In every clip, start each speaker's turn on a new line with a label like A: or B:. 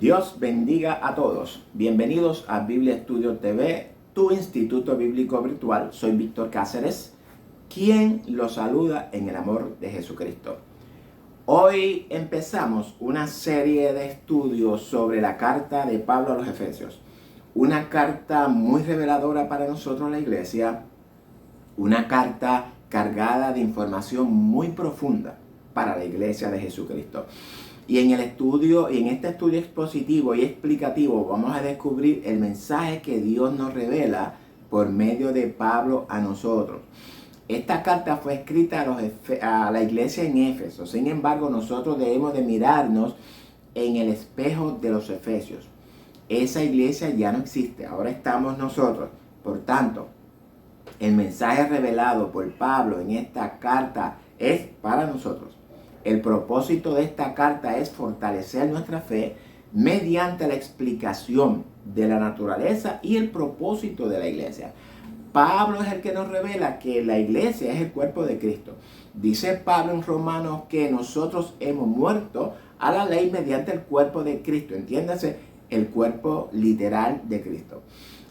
A: Dios bendiga a todos. Bienvenidos a Biblia Estudio TV, tu instituto bíblico virtual. Soy Víctor Cáceres, quien los saluda en el amor de Jesucristo. Hoy empezamos una serie de estudios sobre la carta de Pablo a los Efesios. Una carta muy reveladora para nosotros, la iglesia. Una carta cargada de información muy profunda para la iglesia de Jesucristo. Y en este estudio expositivo y explicativo vamos a descubrir el mensaje que Dios nos revela por medio de Pablo a nosotros. Esta carta fue escrita a la iglesia en Éfeso. Sin embargo, nosotros debemos de mirarnos en el espejo de los Efesios. Esa iglesia ya no existe, ahora estamos nosotros. Por tanto, el mensaje revelado por Pablo en esta carta es para nosotros. El propósito de esta carta es fortalecer nuestra fe mediante la explicación de la naturaleza y el propósito de la iglesia. Pablo es el que nos revela que la iglesia es el cuerpo de Cristo. Dice Pablo en Romanos que nosotros hemos muerto a la ley mediante el cuerpo de Cristo. Entiéndase, el cuerpo literal de Cristo.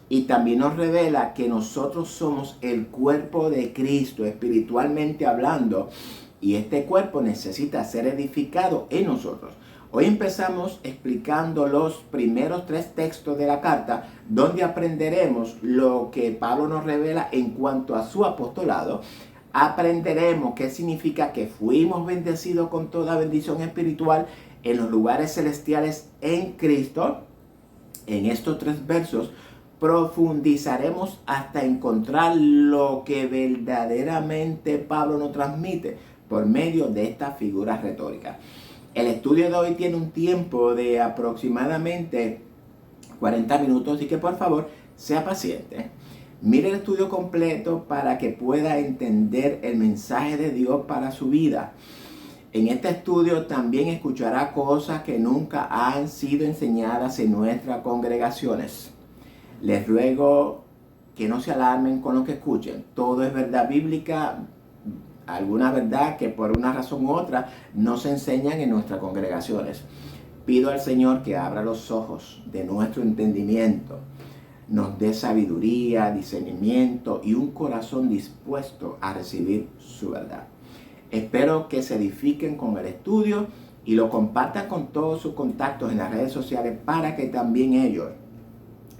A: Y también nos revela que nosotros somos el cuerpo de Cristo, espiritualmente hablando. Y este cuerpo necesita ser edificado en nosotros. Hoy empezamos explicando los primeros 3 textos de la carta, donde aprenderemos lo que Pablo nos revela en cuanto a su apostolado. Aprenderemos qué significa que fuimos bendecidos con toda bendición espiritual en los lugares celestiales en Cristo. En estos 3 versos profundizaremos hasta encontrar lo que verdaderamente Pablo nos transmite por medio de esta figura retórica. El estudio de hoy tiene un tiempo de aproximadamente 40 minutos, así que por favor, sea paciente. Mire el estudio completo para que pueda entender el mensaje de Dios para su vida. En este estudio también escuchará cosas que nunca han sido enseñadas en nuestras congregaciones. Les ruego que no se alarmen con lo que escuchen. Todo es verdad bíblica. Alguna verdad que por una razón u otra no se enseñan en nuestras congregaciones. Pido al Señor que abra los ojos de nuestro entendimiento, nos dé sabiduría, discernimiento y un corazón dispuesto a recibir su verdad. Espero que se edifiquen con el estudio y lo compartan con todos sus contactos en las redes sociales para que también ellos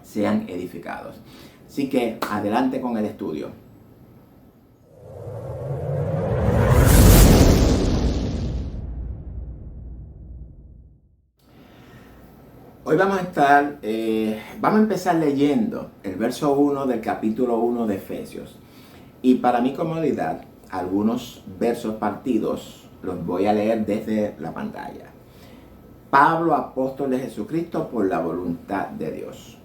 A: sean edificados. Así que adelante con el estudio. Hoy vamos a empezar leyendo el verso 1 del capítulo 1 de Efesios. Y para mi comodidad, algunos versos partidos los voy a leer desde la pantalla. Pablo, apóstol de Jesucristo por la voluntad de Dios.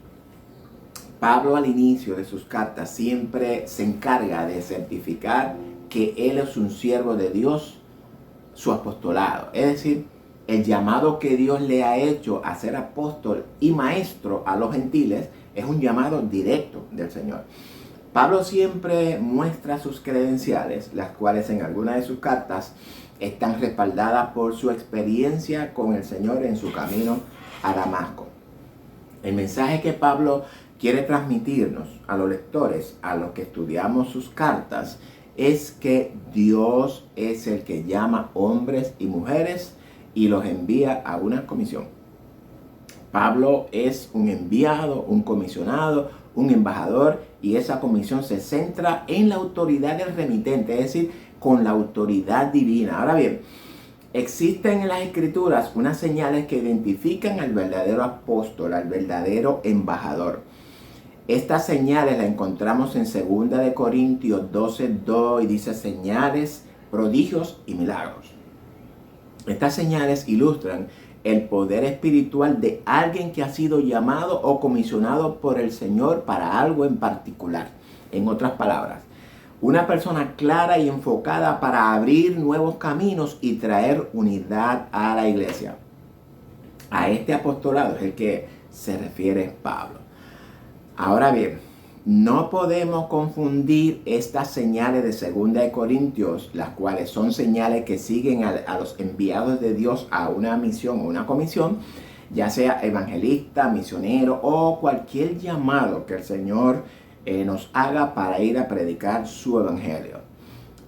A: Pablo al inicio de sus cartas siempre se encarga de certificar que él es un siervo de Dios, su apostolado. Es decir, el llamado que Dios le ha hecho a ser apóstol y maestro a los gentiles es un llamado directo del Señor. Pablo siempre muestra sus credenciales, las cuales en algunas de sus cartas están respaldadas por su experiencia con el Señor en su camino a Damasco. El mensaje que Pablo quiere transmitirnos a los lectores, a los que estudiamos sus cartas, es que Dios es el que llama hombres y mujeres y los envía a una comisión. Pablo es un enviado, un comisionado, un embajador, y esa comisión se centra en la autoridad del remitente, es decir, con la autoridad divina. Ahora bien, existen en las escrituras unas señales que identifican al verdadero apóstol, al verdadero embajador. Estas señales las encontramos en 2 Corintios 12:2 y dice señales, prodigios y milagros. Estas señales ilustran el poder espiritual de alguien que ha sido llamado o comisionado por el Señor para algo en particular. En otras palabras, una persona clara y enfocada para abrir nuevos caminos y traer unidad a la iglesia. A este apostolado es el que se refiere Pablo. Ahora bien, no podemos confundir estas señales de 2 Corintios, las cuales son señales que siguen a los enviados de Dios a una misión o una comisión, ya sea evangelista, misionero o cualquier llamado que el Señor nos haga para ir a predicar su evangelio.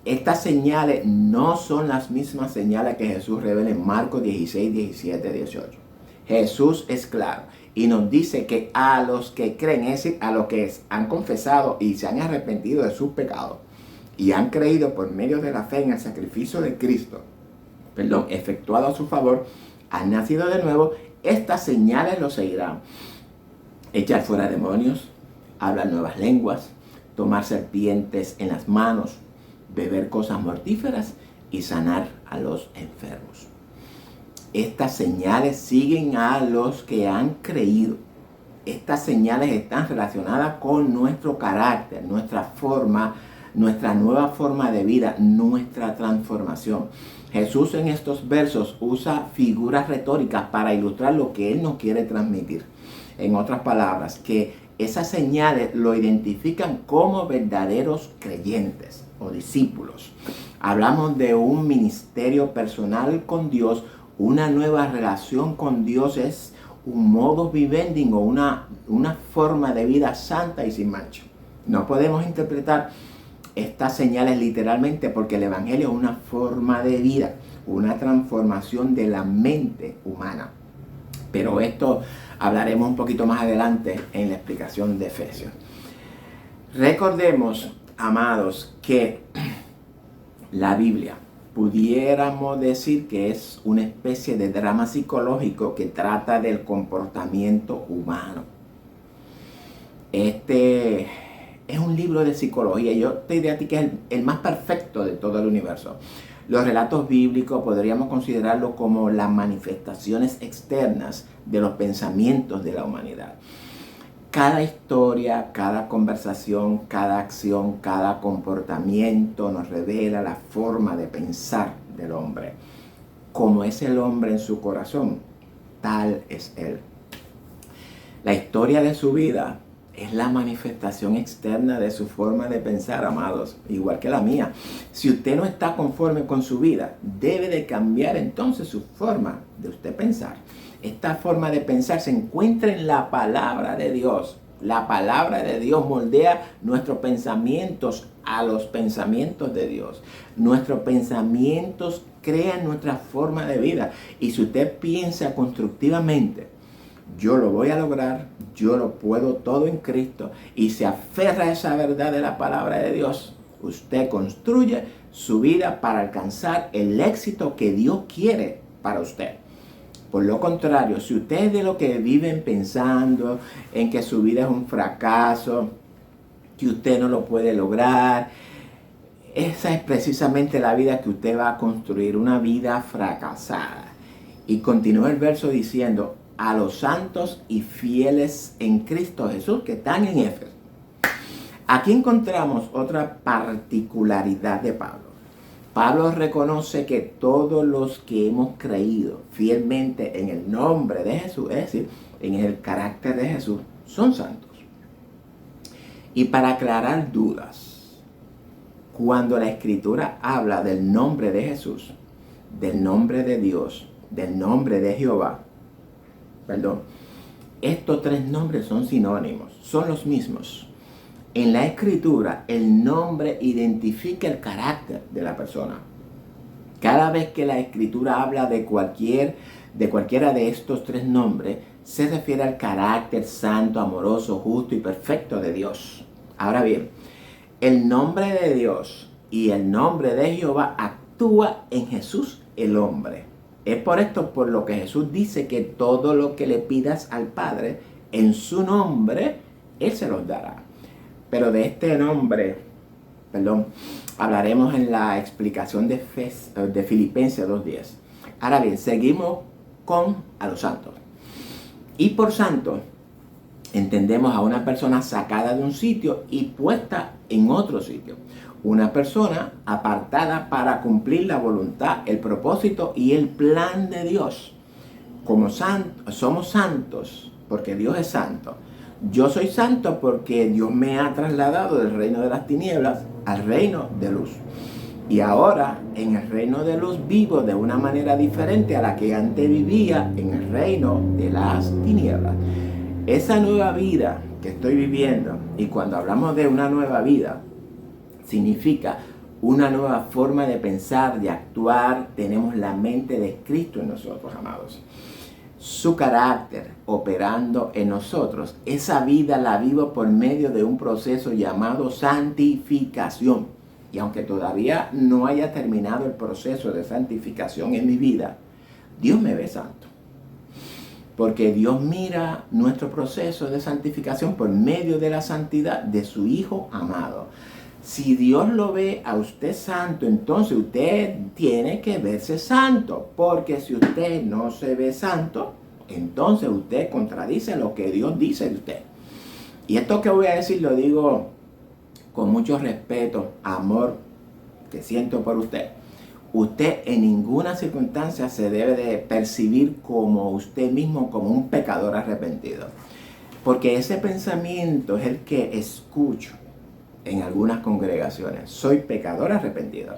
A: Estas señales no son las mismas señales que Jesús revela en Marcos 16, 17, 18. Jesús es claro y nos dice que a los que creen, es decir, a los que han confesado y se han arrepentido de sus pecados y han creído por medio de la fe en el sacrificio de Cristo, efectuado a su favor, han nacido de nuevo, estas señales los seguirán: echar fuera demonios, hablar nuevas lenguas, tomar serpientes en las manos, beber cosas mortíferas y sanar a los enfermos. Estas señales siguen a los que han creído. Estas señales están relacionadas con nuestro carácter, nuestra forma, nuestra nueva forma de vida, nuestra transformación. Jesús en estos versos usa figuras retóricas para ilustrar lo que Él nos quiere transmitir. En otras palabras, que esas señales lo identifican como verdaderos creyentes o discípulos. Hablamos de un ministerio personal con Dios, una nueva relación con Dios, es un modus vivendi o una forma de vida santa y sin mancha. No podemos interpretar estas señales literalmente porque el Evangelio es una forma de vida, una transformación de la mente humana. Pero esto hablaremos un poquito más adelante en la explicación de Efesios. Recordemos, amados, que la Biblia pudiéramos decir que es una especie de drama psicológico que trata del comportamiento humano. Este es un libro de psicología. Yo te diría a ti que es el más perfecto de todo el universo. Los relatos bíblicos podríamos considerarlos como las manifestaciones externas de los pensamientos de la humanidad. Cada historia, cada conversación, cada acción, cada comportamiento nos revela la forma de pensar del hombre. Como es el hombre en su corazón, tal es él. La historia de su vida es la manifestación externa de su forma de pensar, amados, igual que la mía. Si usted no está conforme con su vida, debe de cambiar entonces su forma de usted pensar. Esta forma de pensar se encuentra en la palabra de Dios. La palabra de Dios moldea nuestros pensamientos a los pensamientos de Dios. Nuestros pensamientos crean nuestra forma de vida. Y si usted piensa constructivamente, yo lo voy a lograr, yo lo puedo todo en Cristo, y se aferra a esa verdad de la palabra de Dios, usted construye su vida para alcanzar el éxito que Dios quiere para usted. Por lo contrario, si usted es de lo que viven pensando en que su vida es un fracaso, que usted no lo puede lograr, esa es precisamente la vida que usted va a construir, una vida fracasada. Y continúa el verso diciendo: a los santos y fieles en Cristo Jesús que están en Éfeso. Aquí encontramos otra particularidad de Pablo. Pablo reconoce que todos los que hemos creído fielmente en el nombre de Jesús, es decir, en el carácter de Jesús, son santos. Y para aclarar dudas, cuando la Escritura habla del nombre de Jesús, del nombre de Dios, del nombre de Jehová, estos tres nombres son sinónimos, son los mismos. En la Escritura, el nombre identifica el carácter de la persona. Cada vez que la Escritura habla de cualquiera de estos tres nombres, se refiere al carácter santo, amoroso, justo y perfecto de Dios. Ahora bien, el nombre de Dios y el nombre de Jehová actúa en Jesús el hombre. Es por esto por lo que Jesús dice que todo lo que le pidas al Padre en su nombre, Él se los dará. Pero de este nombre, hablaremos en la explicación de Filipenses 2:10. Ahora bien, seguimos con a los santos. Y por santo, entendemos a una persona sacada de un sitio y puesta en otro sitio. Una persona apartada para cumplir la voluntad, el propósito y el plan de Dios. Como somos santos porque Dios es santo. Yo soy santo porque Dios me ha trasladado del reino de las tinieblas al reino de luz. y ahora en el reino de los vivos de una manera diferente a la que antes vivía en el reino de las tinieblas. Esa nueva vida que estoy viviendo, y cuando hablamos de una nueva vida, significa una nueva forma de pensar, de actuar. Tenemos la mente de Cristo en nosotros, amados. Su carácter operando en nosotros. Esa vida la vivo por medio de un proceso llamado santificación. Y aunque todavía no haya terminado el proceso de santificación en mi vida, Dios me ve santo. Porque Dios mira nuestro proceso de santificación por medio de la santidad de su Hijo amado. Si Dios lo ve a usted santo, entonces usted tiene que verse santo. Porque si usted no se ve santo, entonces usted contradice lo que Dios dice de usted. Y esto que voy a decir lo digo con mucho respeto, amor que siento por usted. Usted en ninguna circunstancia se debe de percibir como usted mismo, como un pecador arrepentido. Porque ese pensamiento es el que escucho en algunas congregaciones. Soy pecador arrepentido.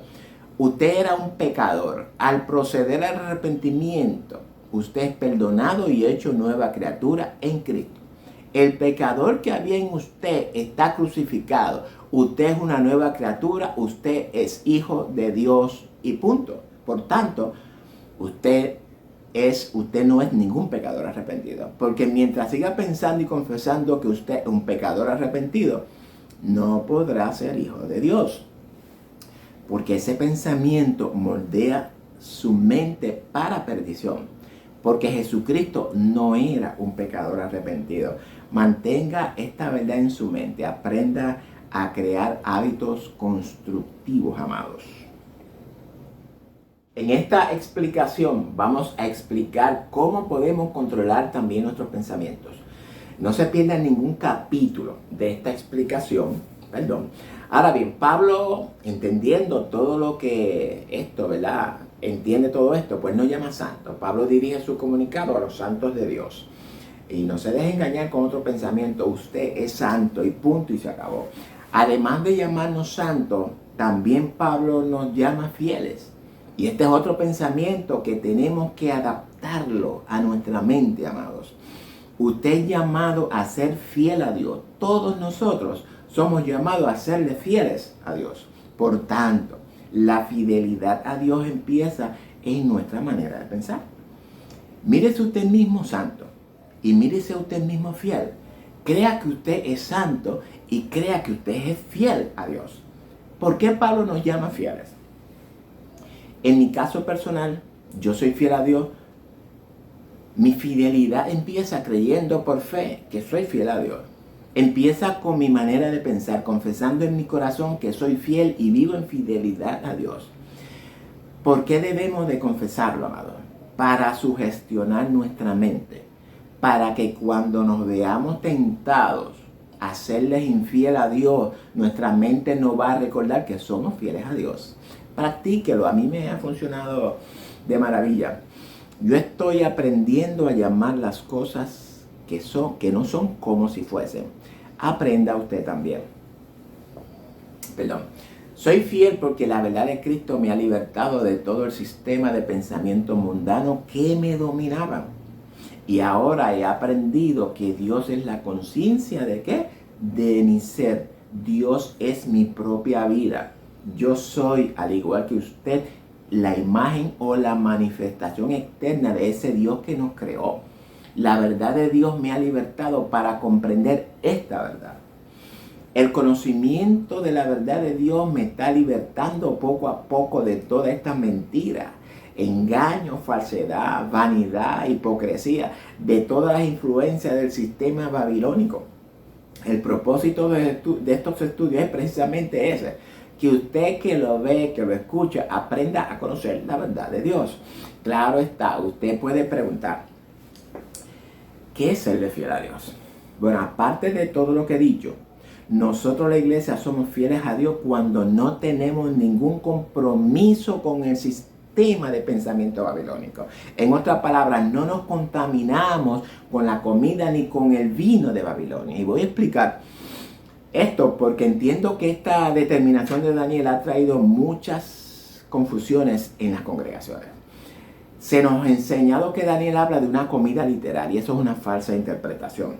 A: Usted era un pecador. Al proceder al arrepentimiento, usted es perdonado y hecho nueva criatura en Cristo. El pecador que había en usted está crucificado. Usted es una nueva criatura. Usted es hijo de Dios y punto. Por tanto, usted no es ningún pecador arrepentido. Porque mientras siga pensando y confesando que usted es un pecador arrepentido, no podrá ser hijo de Dios. Porque ese pensamiento moldea su mente para perdición. Porque Jesucristo no era un pecador arrepentido. Mantenga esta verdad en su mente. Aprenda a crear hábitos constructivos, amados. En esta explicación vamos a explicar cómo podemos controlar también nuestros pensamientos. No se pierdan ningún capítulo de esta explicación. Ahora bien, Pablo, entendiendo todo lo que esto, ¿verdad? Entiende todo esto, pues no llama santos. Pablo dirige su comunicado a los santos de Dios. Y no se deje engañar con otro pensamiento. Usted es santo y punto y se acabó. Además de llamarnos santos, también Pablo nos llama fieles. Y este es otro pensamiento que tenemos que adaptarlo a nuestra mente, amados. Usted es llamado a ser fiel a Dios. Todos nosotros somos llamados a serle fieles a Dios. Por tanto, la fidelidad a Dios empieza en nuestra manera de pensar. Mírese usted mismo santo y mírese usted mismo fiel. Crea que usted es santo y crea que usted es fiel a Dios. ¿Por qué Pablo nos llama fieles? En mi caso personal, yo soy fiel a Dios. Mi fidelidad empieza creyendo por fe que soy fiel a Dios. Empieza con mi manera de pensar, confesando en mi corazón que soy fiel y vivo en fidelidad a Dios. ¿Por qué debemos de confesarlo, amado? Para sugestionar nuestra mente, para que cuando nos veamos tentados a serles infiel a Dios, nuestra mente no va a recordar que somos fieles a Dios. Practíquelo, a mí me ha funcionado de maravilla. Yo estoy aprendiendo a llamar las cosas que no son como si fuesen. Aprenda usted también. Soy fiel porque la verdad de Cristo me ha libertado de todo el sistema de pensamiento mundano que me dominaban. Y ahora he aprendido que Dios es la conciencia de ¿qué? De mi ser. Dios es mi propia vida. Yo soy, al igual que usted, la imagen o la manifestación externa de ese Dios que nos creó. La verdad de Dios me ha libertado para comprender esta verdad. El conocimiento de la verdad de Dios me está libertando poco a poco de toda esta mentira, engaño, falsedad, vanidad, hipocresía, de todas las influencias del sistema babilónico. El propósito de estos estudios es precisamente ese, que usted que lo ve, que lo escucha, aprenda a conocer la verdad de Dios. Claro está, usted puede preguntar, ¿qué es serle fiel a Dios? Bueno, aparte de todo lo que he dicho, nosotros la iglesia somos fieles a Dios cuando no tenemos ningún compromiso con el sistema de pensamiento babilónico. En otras palabras, no nos contaminamos con la comida ni con el vino de Babilonia. Y voy a explicar. Esto porque entiendo que esta determinación de Daniel ha traído muchas confusiones en las congregaciones. Se nos ha enseñado que Daniel habla de una comida literal y eso es una falsa interpretación.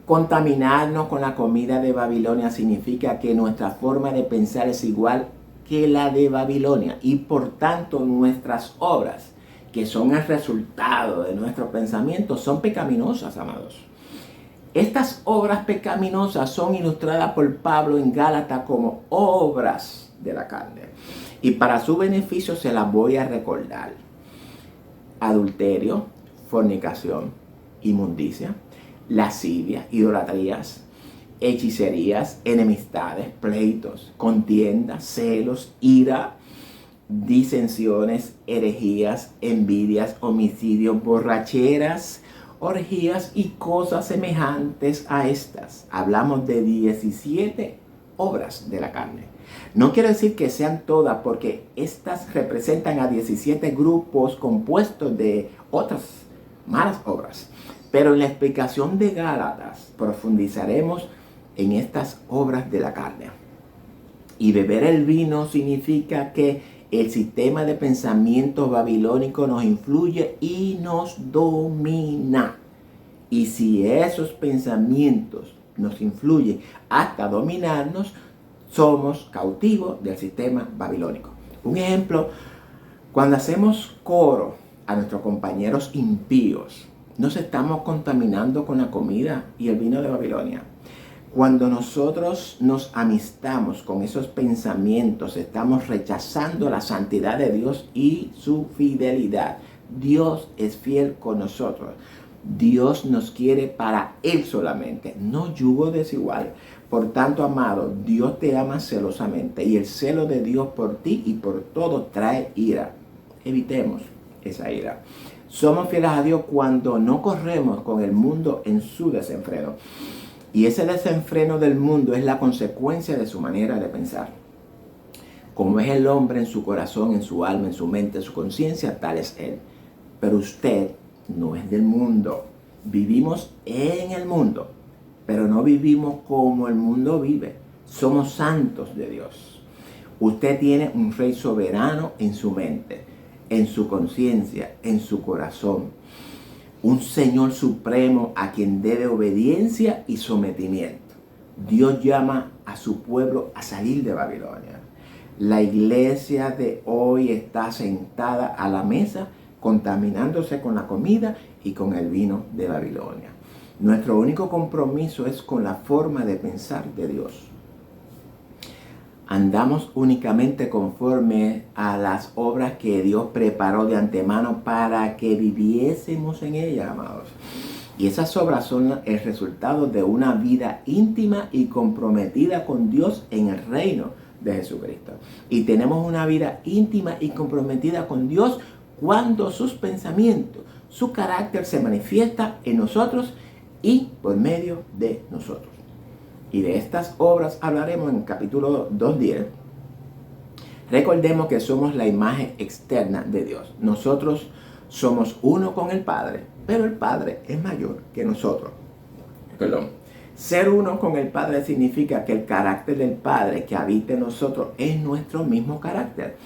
A: Contaminarnos con la comida de Babilonia significa que nuestra forma de pensar es igual que la de Babilonia y por tanto nuestras obras, que son el resultado de nuestros pensamientos, son pecaminosas, amados. Estas obras pecaminosas son ilustradas por Pablo en Gálatas como obras de la carne. Y para su beneficio se las voy a recordar. Adulterio, fornicación, inmundicia, lascivia, idolatrías, hechicerías, enemistades, pleitos, contiendas, celos, ira, disensiones, herejías, envidias, homicidios, borracheras, orgías y cosas semejantes a estas. Hablamos de 17 obras de la carne. No quiero decir que sean todas porque estas representan a 17 grupos compuestos de otras malas obras. Pero en la explicación de Gálatas profundizaremos en estas obras de la carne. Y beber el vino significa que el sistema de pensamiento babilónico nos influye y nos domina. Y si esos pensamientos nos influyen hasta dominarnos, somos cautivos del sistema babilónico. Un ejemplo, cuando hacemos coro a nuestros compañeros impíos, nos estamos contaminando con la comida y el vino de Babilonia. Cuando nosotros nos amistamos con esos pensamientos, estamos rechazando la santidad de Dios y su fidelidad. Dios es fiel con nosotros. Dios nos quiere para Él solamente, no yugo desigual. Por tanto, amado, Dios te ama celosamente y el celo de Dios por ti y por todo trae ira. Evitemos esa ira. Somos fieles a Dios cuando no corremos con el mundo en su desenfreno. Y ese desenfreno del mundo es la consecuencia de su manera de pensar. Como es el hombre en su corazón, en su alma, en su mente, en su conciencia, tal es él. Pero usted no es del mundo. Vivimos en el mundo, pero no vivimos como el mundo vive. Somos santos de Dios. Usted tiene un rey soberano en su mente, en su conciencia, en su corazón. Un Señor supremo a quien debe obediencia y sometimiento. Dios llama a su pueblo a salir de Babilonia. La iglesia de hoy está sentada a la mesa, contaminándose con la comida y con el vino de Babilonia. Nuestro único compromiso es con la forma de pensar de Dios. Andamos únicamente conforme a las obras que Dios preparó de antemano para que viviésemos en ellas, amados. Y esas obras son el resultado de una vida íntima y comprometida con Dios en el reino de Jesucristo. Y tenemos una vida íntima y comprometida con Dios cuando sus pensamientos, su carácter se manifiesta en nosotros y por medio de nosotros. Y de estas obras hablaremos en el capítulo 2:10. Recordemos que somos la imagen externa de Dios. Nosotros somos uno con el Padre, pero el Padre es mayor que nosotros. Ser uno con el Padre significa que el carácter del Padre que habita en nosotros es nuestro mismo carácter.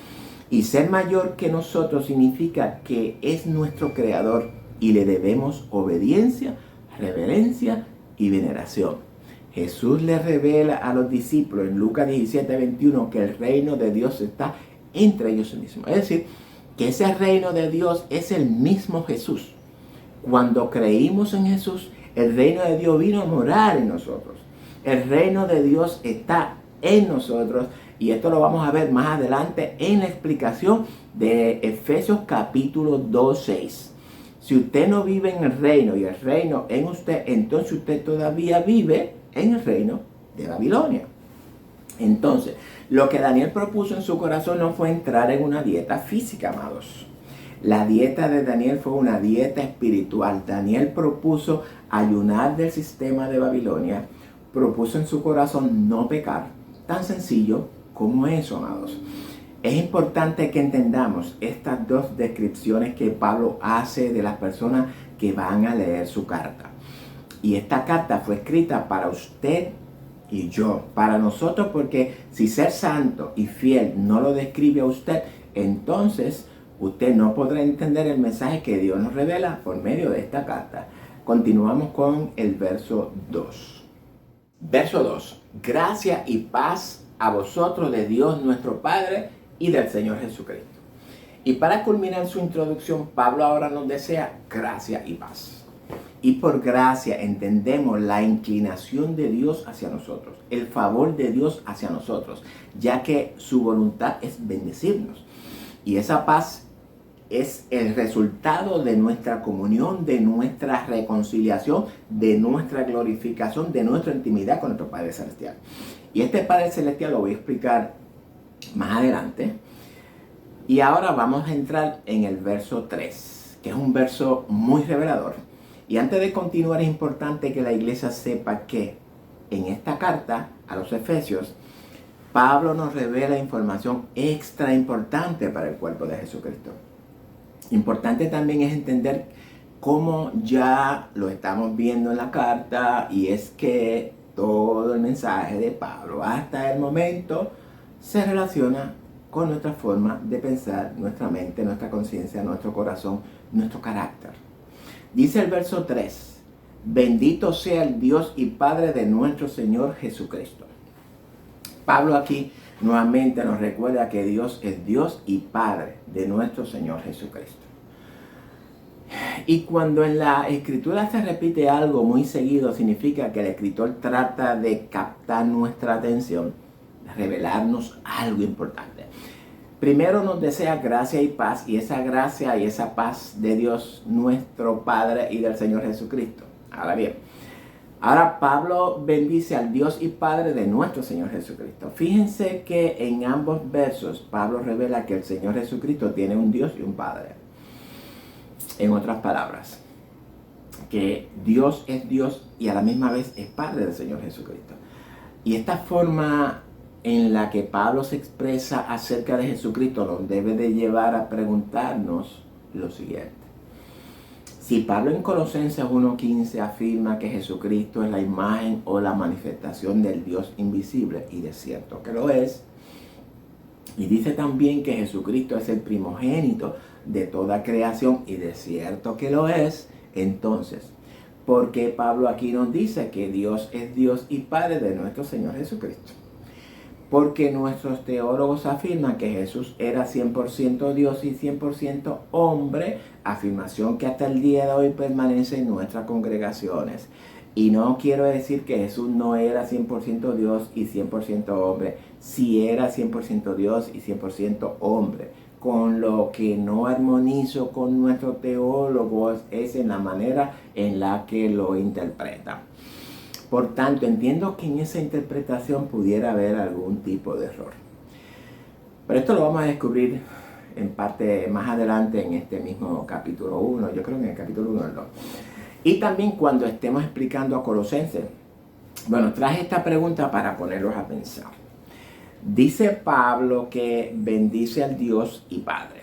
A: Y ser mayor que nosotros significa que es nuestro Creador y le debemos obediencia, reverencia y veneración. Jesús le revela a los discípulos en Lucas 17:21 que el reino de Dios está entre ellos mismos. Es decir, que ese reino de Dios es el mismo Jesús. Cuando creímos en Jesús, el reino de Dios vino a morar en nosotros. El reino de Dios está en nosotros y esto lo vamos a ver más adelante en la explicación de Efesios capítulo 2:6. Si usted no vive en el reino y el reino en usted, entonces usted todavía vive en el reino de Babilonia. Entonces, lo que Daniel propuso en su corazón no fue entrar en una dieta física, amados. La dieta de Daniel fue una dieta espiritual. Daniel propuso ayunar del sistema de Babilonia, propuso en su corazón no pecar. Tan sencillo como eso, amados. Es importante que entendamos estas dos descripciones que Pablo hace de las personas que van a leer su carta. Y esta carta fue escrita para usted y yo. Para nosotros, porque si ser santo y fiel no lo describe a usted, entonces usted no podrá entender el mensaje que Dios nos revela por medio de esta carta. Continuamos con el verso 2. Verso 2. Gracia y paz a vosotros de Dios nuestro Padre y del Señor Jesucristo. Y para culminar su introducción, Pablo ahora nos desea gracia y paz. Y por gracia entendemos la inclinación de Dios hacia nosotros, el favor de Dios hacia nosotros, ya que su voluntad es bendecirnos. Y esa paz es el resultado de nuestra comunión, de nuestra reconciliación, de nuestra glorificación, de nuestra intimidad con nuestro Padre Celestial. Y este Padre Celestial lo voy a explicar más adelante. Y ahora vamos a entrar en el verso 3, que es un verso muy revelador. Y antes de continuar es importante que la iglesia sepa que en esta carta a los Efesios, Pablo nos revela información extra importante para el cuerpo de Jesucristo. Importante también es entender cómo ya lo estamos viendo en la carta, y es que todo el mensaje de Pablo hasta el momento se relaciona con nuestra forma de pensar, nuestra mente, nuestra conciencia, nuestro corazón, nuestro carácter. Dice el verso 3, bendito sea el Dios y Padre de nuestro Señor Jesucristo. Pablo aquí nuevamente nos recuerda que Dios es Dios y Padre de nuestro Señor Jesucristo. Y cuando en la escritura se repite algo muy seguido, significa que el escritor trata de captar nuestra atención, de revelarnos algo importante. Primero nos desea gracia y paz, y esa gracia y esa paz de Dios nuestro Padre y del Señor Jesucristo. Ahora bien, ahora Pablo bendice al Dios y Padre de nuestro Señor Jesucristo. Fíjense que en ambos versos Pablo revela que el Señor Jesucristo tiene un Dios y un Padre. En otras palabras, que Dios es Dios y a la misma vez es Padre del Señor Jesucristo. Y esta forma en la que Pablo se expresa acerca de Jesucristo nos debe de llevar a preguntarnos lo siguiente. Si Pablo en Colosenses 1:15 afirma que Jesucristo es la imagen o la manifestación del Dios invisible, y de cierto que lo es, y dice también que Jesucristo es el primogénito de toda creación, y de cierto que lo es, entonces, ¿por qué Pablo aquí nos dice que Dios es Dios y Padre de nuestro Señor Jesucristo? Porque nuestros teólogos afirman que Jesús era 100% Dios y 100% hombre, afirmación que hasta el día de hoy permanece en nuestras congregaciones. Y no quiero decir que Jesús no era 100% Dios y 100% hombre, sí era 100% Dios y 100% hombre. Con lo que no armonizo con nuestros teólogos es en la manera en la que lo interpretan. Por tanto, entiendo que en esa interpretación pudiera haber algún tipo de error. Pero esto lo vamos a descubrir en parte más adelante en este mismo capítulo 1, yo creo que en el capítulo 1 o 2. Y también cuando estemos explicando a Colosenses. Bueno, traje esta pregunta para ponerlos a pensar. Dice Pablo que bendice al Dios y Padre.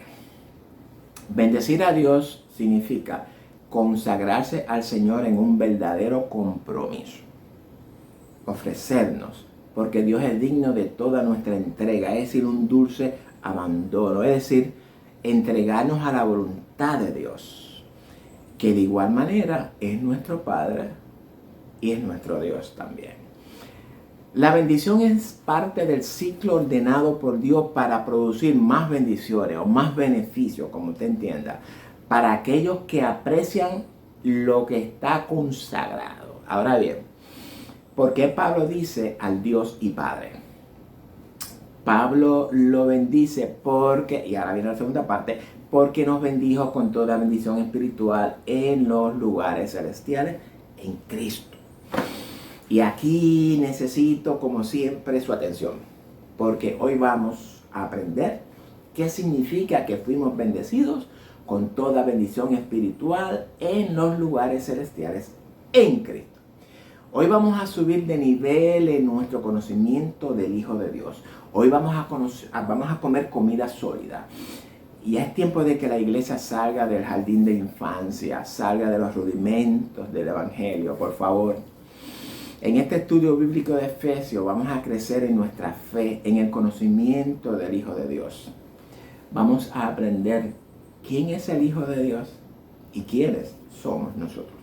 A: Bendecir a Dios significa consagrarse al Señor en un verdadero compromiso. Ofrecernos, porque Dios es digno de toda nuestra entrega, es decir, un dulce abandono, es decir, entregarnos a la voluntad de Dios, que de igual manera es nuestro Padre y es nuestro Dios también. La bendición es parte del ciclo ordenado por Dios para producir más bendiciones o más beneficios, como usted entienda, para aquellos que aprecian lo que está consagrado. Ahora bien, ¿por qué Pablo dice al Dios y Padre? Pablo lo bendice porque, y ahora viene la segunda parte, porque nos bendijo con toda bendición espiritual en los lugares celestiales en Cristo. Y aquí necesito, como siempre, su atención, porque hoy vamos a aprender qué significa que fuimos bendecidos con toda bendición espiritual en los lugares celestiales en Cristo. Hoy vamos a subir de nivel en nuestro conocimiento del Hijo de Dios. Hoy vamos a comer comida sólida. Y es tiempo de que la iglesia salga del jardín de infancia, salga de los rudimentos del Evangelio, por favor. En este estudio bíblico de Efesios vamos a crecer en nuestra fe, en el conocimiento del Hijo de Dios. Vamos a aprender quién es el Hijo de Dios y quiénes somos nosotros.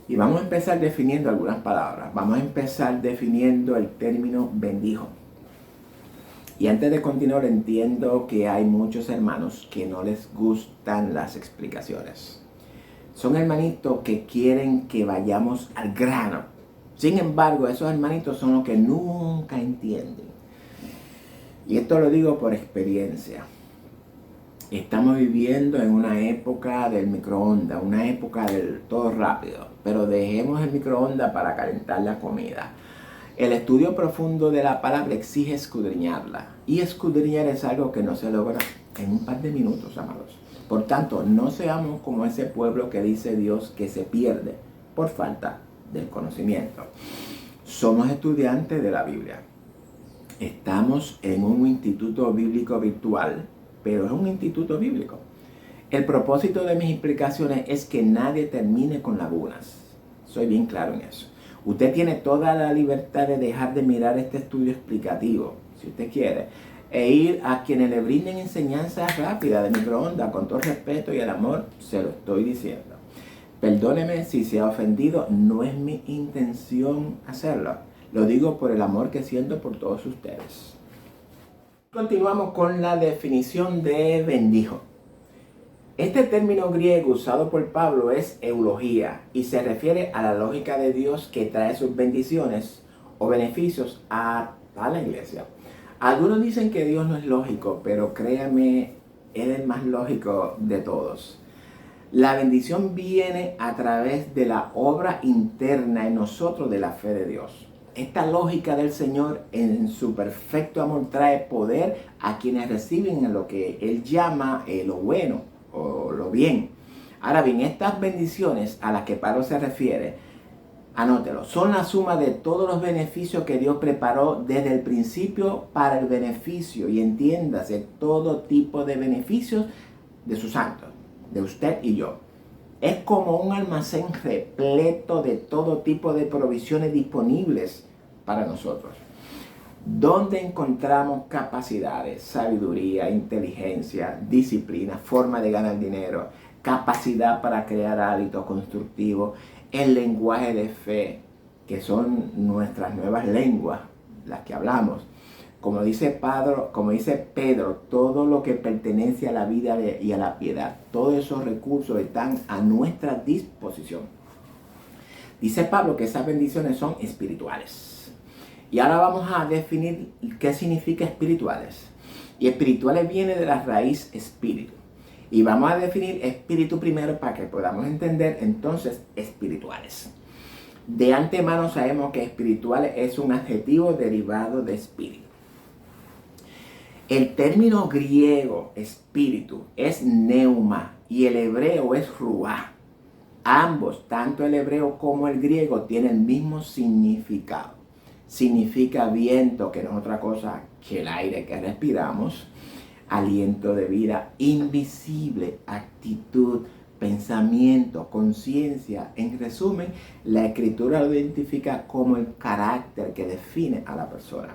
A: Y vamos a empezar definiendo algunas palabras. Vamos a empezar definiendo el término bendijo. Y antes de continuar, entiendo que hay muchos hermanos que no les gustan las explicaciones. Son hermanitos que quieren que vayamos al grano. Sin embargo, esos hermanitos son los que nunca entienden. Y esto lo digo por experiencia. Estamos viviendo en una época del microondas, una época del todo rápido. Pero dejemos el microondas para calentar la comida. El estudio profundo de la palabra exige escudriñarla. Y escudriñar es algo que no se logra en un par de minutos, amados. Por tanto, no seamos como ese pueblo que dice Dios que se pierde por falta del conocimiento. Somos estudiantes de la Biblia. Estamos en un instituto bíblico virtual, pero es un instituto bíblico. El propósito de mis explicaciones es que nadie termine con lagunas. Soy bien claro en eso. Usted tiene toda la libertad de dejar de mirar este estudio explicativo, si usted quiere, e ir a quienes le brinden enseñanzas rápidas de microondas, con todo respeto y el amor, se lo estoy diciendo. Perdóneme si se ha ofendido, no es mi intención hacerlo. Lo digo por el amor que siento por todos ustedes. Continuamos con la definición de bendijo. Este término griego usado por Pablo es eulogía y se refiere a la lógica de Dios que trae sus bendiciones o beneficios a la iglesia. Algunos dicen que Dios no es lógico, pero créame, Él es el más lógico de todos. La bendición viene a través de la obra interna en nosotros de la fe de Dios. Esta lógica del Señor en su perfecto amor trae poder a quienes reciben lo que Él llama lo bueno o lo bien. Ahora bien, estas bendiciones a las que Pablo se refiere, anótelo, son la suma de todos los beneficios que Dios preparó desde el principio para el beneficio, y entiéndase, todo tipo de beneficios de sus santos, de usted y yo. Es como un almacén repleto de todo tipo de provisiones disponibles para nosotros, donde encontramos capacidades, sabiduría, inteligencia, disciplina, forma de ganar dinero, capacidad para crear hábitos constructivos, el lenguaje de fe, que son nuestras nuevas lenguas, las que hablamos. Como dice Pedro, todo lo que pertenece a la vida y a la piedad, todos esos recursos están a nuestra disposición. Dice Pablo que esas bendiciones son espirituales. Y ahora vamos a definir qué significa espirituales. Y espirituales viene de la raíz espíritu. Y vamos a definir espíritu primero para que podamos entender entonces espirituales. De antemano sabemos que espirituales es un adjetivo derivado de espíritu. El término griego espíritu es neuma y el hebreo es ruah. Ambos, tanto el hebreo como el griego, tienen el mismo significado. Significa viento, que no es otra cosa que el aire que respiramos, aliento de vida, invisible, actitud, pensamiento, conciencia. En resumen, la escritura lo identifica como el carácter que define a la persona.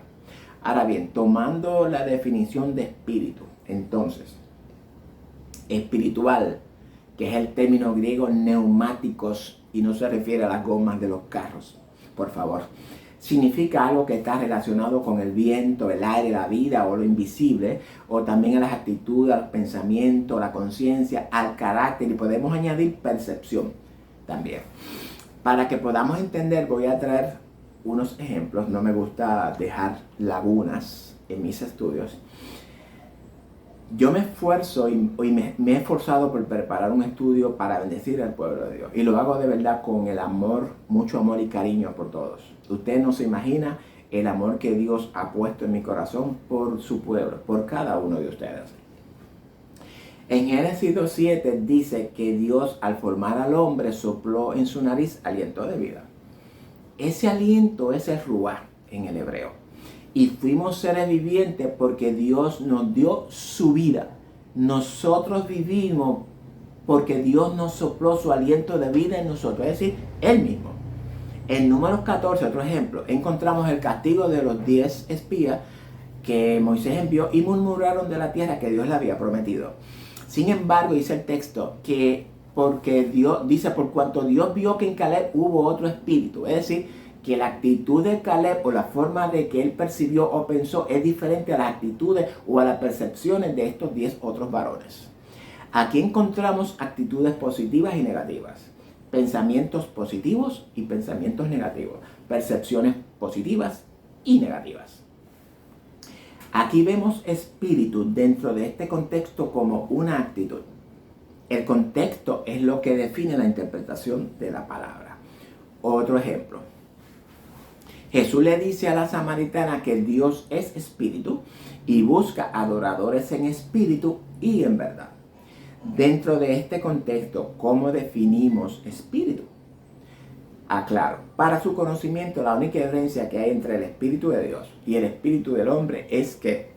A: Ahora bien, tomando la definición de espíritu, entonces, espiritual, que es el término griego neumáticos, y no se refiere a las gomas de los carros, por favor. Significa algo que está relacionado con el viento, el aire, la vida o lo invisible, o también a las actitudes, al pensamiento, la conciencia, al carácter, y podemos añadir percepción también. Para que podamos entender, voy a traer unos ejemplos. No me gusta dejar lagunas en mis estudios. Yo me esfuerzo y me he esforzado por preparar un estudio para bendecir al pueblo de Dios. Y lo hago de verdad con el amor, mucho amor y cariño por todos. Usted no se imagina el amor que Dios ha puesto en mi corazón por su pueblo, por cada uno de ustedes. En Génesis 2:7 dice que Dios, al formar al hombre, sopló en su nariz aliento de vida. Ese aliento es el ruah en el hebreo. Y fuimos seres vivientes porque Dios nos dio su vida. Nosotros vivimos porque Dios nos sopló su aliento de vida en nosotros, es decir, Él mismo. En Números 14, otro ejemplo, encontramos el castigo de los 10 espías que Moisés envió y murmuraron de la tierra que Dios le había prometido. Sin embargo, dice el texto que porque Dios, dice, por cuanto Dios vio que en Caleb hubo otro espíritu, es decir, que la actitud de Caleb o la forma de que él percibió o pensó es diferente a las actitudes o a las percepciones de estos 10 otros varones. Aquí encontramos actitudes positivas y negativas, pensamientos positivos y pensamientos negativos, percepciones positivas y negativas. Aquí vemos espíritu dentro de este contexto como una actitud. El contexto es lo que define la interpretación de la palabra. Otro ejemplo. Jesús le dice a la samaritana que Dios es espíritu y busca adoradores en espíritu y en verdad. Dentro de este contexto, ¿cómo definimos espíritu? Aclaro, para su conocimiento, la única diferencia que hay entre el Espíritu de Dios y el Espíritu del hombre es que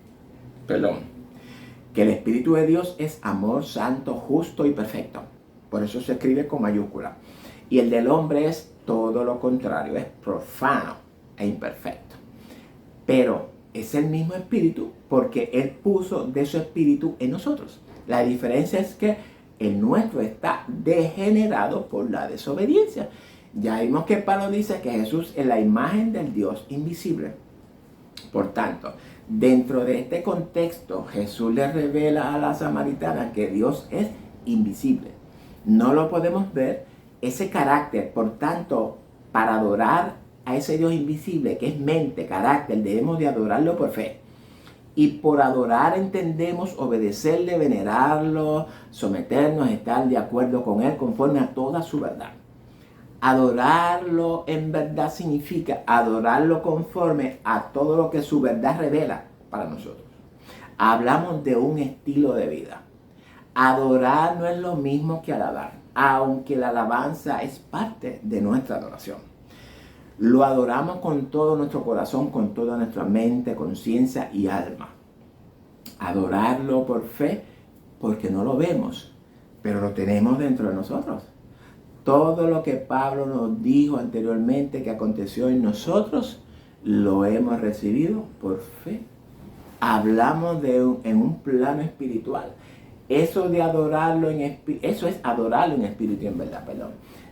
A: el Espíritu de Dios es amor santo, justo y perfecto. Por eso se escribe con mayúscula. Y el del hombre es todo lo contrario, es profano e imperfecto. Pero es el mismo Espíritu porque Él puso de su Espíritu en nosotros. La diferencia es que el nuestro está degenerado por la desobediencia. Ya vimos que Pablo dice que Jesús es la imagen del Dios invisible. Por tanto, dentro de este contexto, Jesús le revela a la samaritana que Dios es invisible. No lo podemos ver, ese carácter. Por tanto, para adorar a ese Dios invisible, que es mente, carácter, debemos de adorarlo por fe. Y por adorar entendemos obedecerle, venerarlo, someternos, estar de acuerdo con Él conforme a toda su verdad. Adorarlo en verdad significa adorarlo conforme a todo lo que su verdad revela para nosotros. Hablamos de un estilo de vida. Adorar no es lo mismo que alabar, aunque la alabanza es parte de nuestra adoración. Lo adoramos con todo nuestro corazón, con toda nuestra mente, conciencia y alma. Adorarlo por fe, porque no lo vemos, pero lo tenemos dentro de nosotros. Todo lo que Pablo nos dijo anteriormente que aconteció en nosotros, lo hemos recibido por fe. Hablamos en un plano espiritual. Eso es adorarlo en espíritu y en verdad,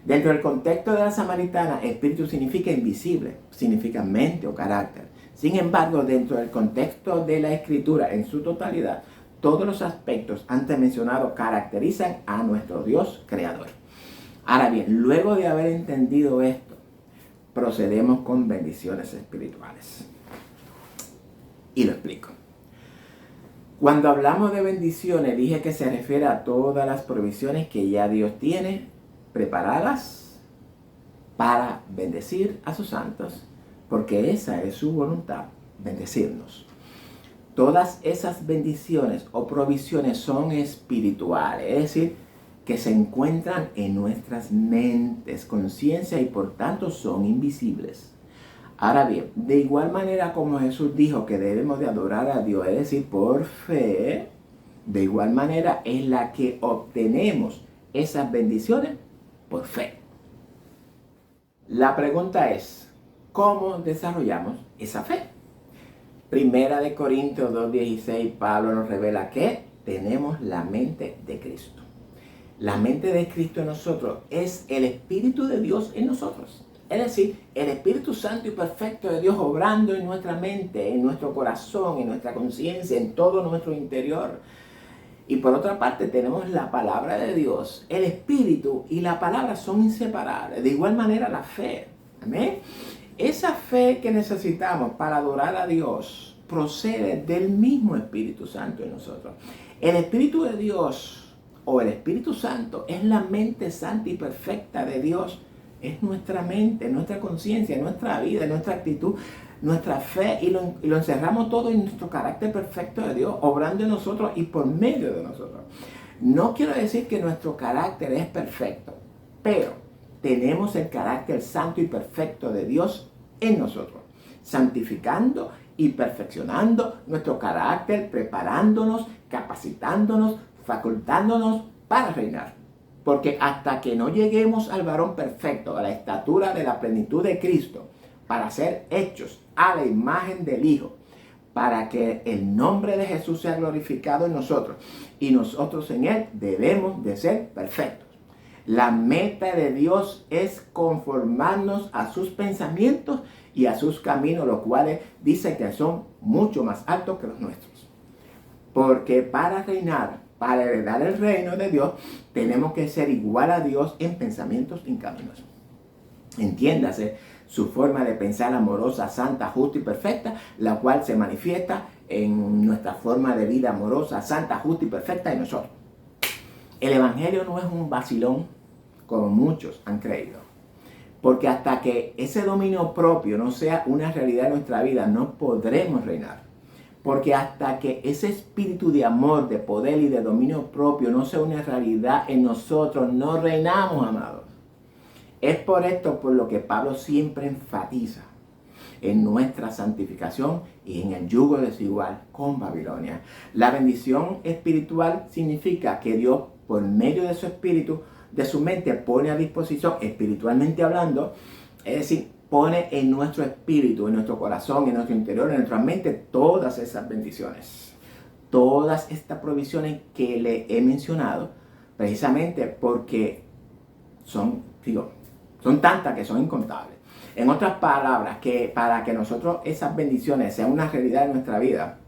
A: Dentro del contexto de la samaritana, espíritu significa invisible, significa mente o carácter. Sin embargo, dentro del contexto de la escritura en su totalidad, todos los aspectos antes mencionados caracterizan a nuestro Dios creador. Ahora bien, luego de haber entendido esto, procedemos con bendiciones espirituales. Y lo explico. Cuando hablamos de bendiciones, dije que se refiere a todas las provisiones que ya Dios tiene preparadas para bendecir a sus santos, porque esa es su voluntad, bendecirnos. Todas esas bendiciones o provisiones son espirituales, es decir, que se encuentran en nuestras mentes, conciencia y por tanto son invisibles. Ahora bien, de igual manera como Jesús dijo que debemos de adorar a Dios, es decir, por fe, de igual manera es la que obtenemos esas bendiciones por fe. La pregunta es, ¿cómo desarrollamos esa fe? Primera de Corintios 2:16, Pablo nos revela que tenemos la mente de Cristo. La mente de Cristo en nosotros es el Espíritu de Dios en nosotros. Es decir, el Espíritu Santo y perfecto de Dios obrando en nuestra mente, en nuestro corazón, en nuestra conciencia, en todo nuestro interior. Y por otra parte tenemos la palabra de Dios. El Espíritu y la palabra son inseparables. De igual manera la fe. Amén. Esa fe que necesitamos para adorar a Dios procede del mismo Espíritu Santo en nosotros. El Espíritu de Dios o el Espíritu Santo es la mente santa y perfecta de Dios. Es nuestra mente, nuestra conciencia, nuestra vida, nuestra actitud, nuestra fe y lo encerramos todo en nuestro carácter perfecto de Dios, obrando en nosotros y por medio de nosotros. No quiero decir que nuestro carácter es perfecto, pero tenemos el carácter santo y perfecto de Dios en nosotros, santificando y perfeccionando nuestro carácter, preparándonos, capacitándonos, facultándonos para reinar. Porque hasta que no lleguemos al varón perfecto, a la estatura de la plenitud de Cristo, para ser hechos a la imagen del Hijo, para que el nombre de Jesús sea glorificado en nosotros y nosotros en Él, debemos de ser perfectos. La meta de Dios es conformarnos a sus pensamientos y a sus caminos, los cuales dice que son mucho más altos que los nuestros. Porque para reinar, para heredar el reino de Dios, tenemos que ser igual a Dios en pensamientos y en caminos. Entiéndase, su forma de pensar amorosa, santa, justa y perfecta, la cual se manifiesta en nuestra forma de vida amorosa, santa, justa y perfecta en nosotros. El Evangelio no es un vacilón, como muchos han creído. Porque hasta que ese dominio propio no sea una realidad en nuestra vida, no podremos reinar. Porque hasta que ese espíritu de amor, de poder y de dominio propio no sea una realidad en nosotros, no reinamos, amados. Es por esto por lo que Pablo siempre enfatiza en nuestra santificación y en el yugo desigual con Babilonia. La bendición espiritual significa que Dios, por medio de su espíritu, de su mente, pone a disposición, espiritualmente hablando, es decir, pone en nuestro espíritu, en nuestro corazón, en nuestro interior, en nuestra mente, todas esas bendiciones. Todas estas provisiones que le he mencionado, precisamente porque son tantas que son incontables. En otras palabras, que para que nosotros esas bendiciones sean una realidad en nuestra vida,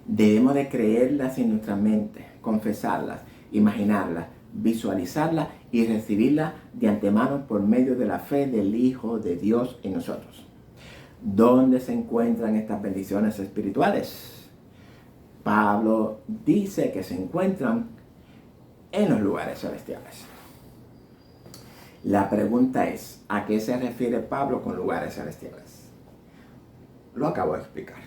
A: debemos de creerlas en nuestra mente, confesarlas, imaginarlas, visualizarlas y recibirlas de antemano por medio de la fe del Hijo de Dios en nosotros. ¿Dónde se encuentran estas bendiciones espirituales? Pablo dice que se encuentran en los lugares celestiales. La pregunta es, ¿a qué se refiere Pablo con lugares celestiales? Lo acabo de explicar.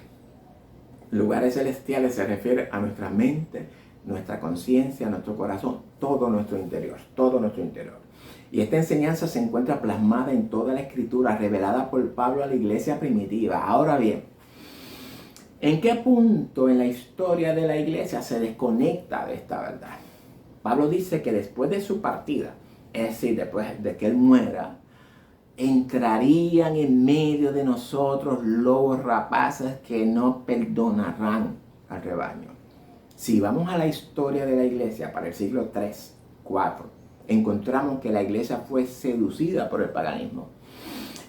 A: Lugares celestiales se refiere a nuestra mente, nuestra conciencia, nuestro corazón, todo nuestro interior. Y esta enseñanza se encuentra plasmada en toda la Escritura, revelada por Pablo a la iglesia primitiva. Ahora bien, ¿en qué punto en la historia de la iglesia se desconecta de esta verdad? Pablo dice que después de su partida, es decir, después de que Él muera, entrarían en medio de nosotros lobos rapaces que no perdonarán al rebaño. Si vamos a la historia de la iglesia para el siglo 3, 4, encontramos que la iglesia fue seducida por el paganismo.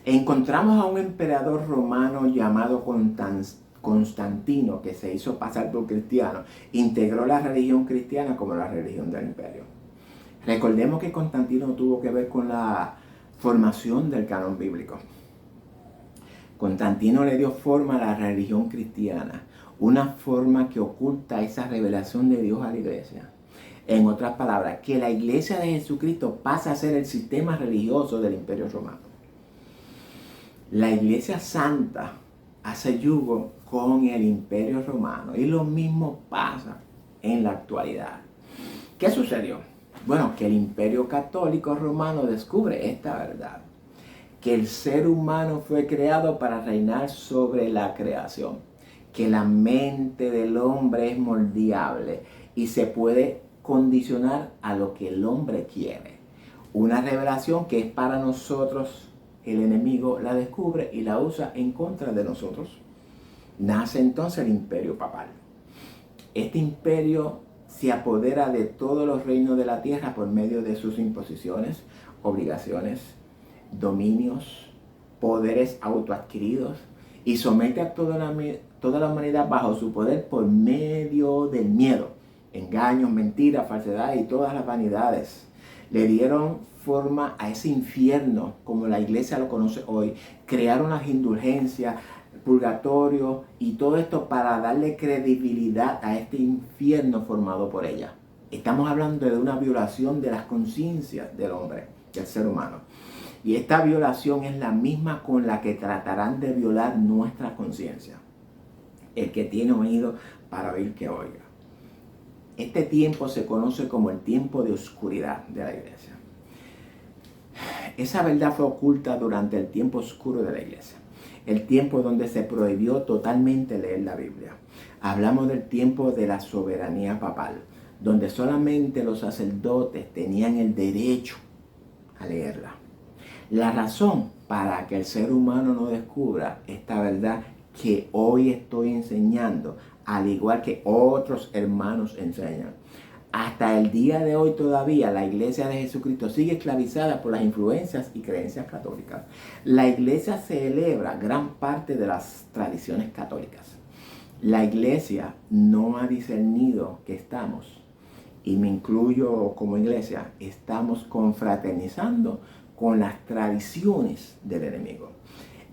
A: Encontramos a un emperador romano llamado Constantino, que se hizo pasar por cristiano, integró la religión cristiana como la religión del imperio. Recordemos que Constantino tuvo que ver con la formación del canon bíblico. Constantino le dio forma a la religión cristiana, una forma que oculta esa revelación de Dios a la iglesia. En otras palabras, que la iglesia de Jesucristo pasa a ser el sistema religioso del imperio romano. La iglesia santa hace yugo con el imperio romano y lo mismo pasa en la actualidad. ¿Qué sucedió? Bueno, que el imperio católico romano descubre esta verdad, que el ser humano fue creado para reinar sobre la creación, que la mente del hombre es moldeable y se puede condicionar a lo que el hombre quiere. Una revelación que es para nosotros, el enemigo la descubre y la usa en contra de nosotros. Nace entonces el imperio papal. Este imperio se apodera de todos los reinos de la tierra por medio de sus imposiciones, obligaciones, dominios, poderes autoadquiridos y somete a toda la humanidad bajo su poder por medio del miedo, engaños, mentiras, falsedades y todas las vanidades. Le dieron forma a ese infierno como la iglesia lo conoce hoy. Crearon las indulgencias, purgatorio y todo esto para darle credibilidad a este infierno formado por ella. Estamos hablando de una violación de las conciencias del hombre, del ser humano. Y esta violación es la misma con la que tratarán de violar nuestra conciencia. El que tiene oído para oír que oiga. Este tiempo se conoce como el tiempo de oscuridad de la iglesia. Esa verdad fue oculta durante el tiempo oscuro de la iglesia. El tiempo donde se prohibió totalmente leer la Biblia. Hablamos del tiempo de la soberanía papal, donde solamente los sacerdotes tenían el derecho a leerla. La razón para que el ser humano no descubra esta verdad que hoy estoy enseñando, al igual que otros hermanos enseñan. Hasta el día de hoy todavía la Iglesia de Jesucristo sigue esclavizada por las influencias y creencias católicas. La Iglesia celebra gran parte de las tradiciones católicas. La Iglesia no ha discernido que estamos, y me incluyo como Iglesia, estamos confraternizando con las tradiciones del enemigo.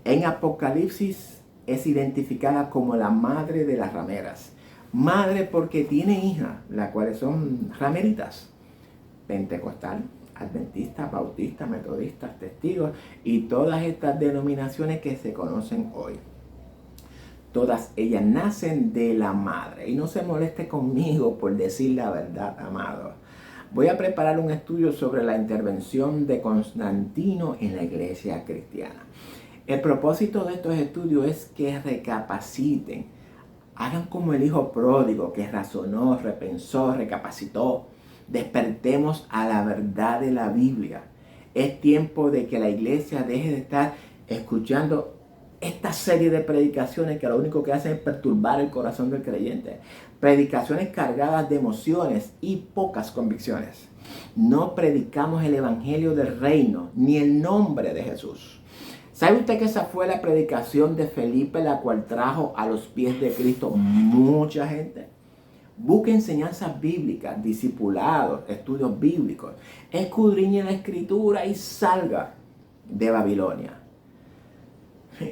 A: En Apocalipsis es identificada como la madre de las rameras. Madre porque tiene hijas, las cuales son rameritas. Pentecostal, adventista, bautista, metodistas, testigos y todas estas denominaciones que se conocen hoy. Todas ellas nacen de la madre. Y no se moleste conmigo por decir la verdad, amado. Voy a preparar un estudio sobre la intervención de Constantino en la iglesia cristiana. El propósito de estos estudios es que recapaciten. Hagan como el hijo pródigo que razonó, repensó, recapacitó. Despertemos a la verdad de la Biblia. Es tiempo de que la iglesia deje de estar escuchando esta serie de predicaciones que lo único que hacen es perturbar el corazón del creyente. Predicaciones cargadas de emociones y pocas convicciones. No predicamos el evangelio del reino ni el nombre de Jesús. ¿Sabe usted que esa fue la predicación de Felipe, la cual trajo a los pies de Cristo mucha gente? Busque enseñanzas bíblicas, discipulados, estudios bíblicos. Escudriñe la escritura y salga de Babilonia.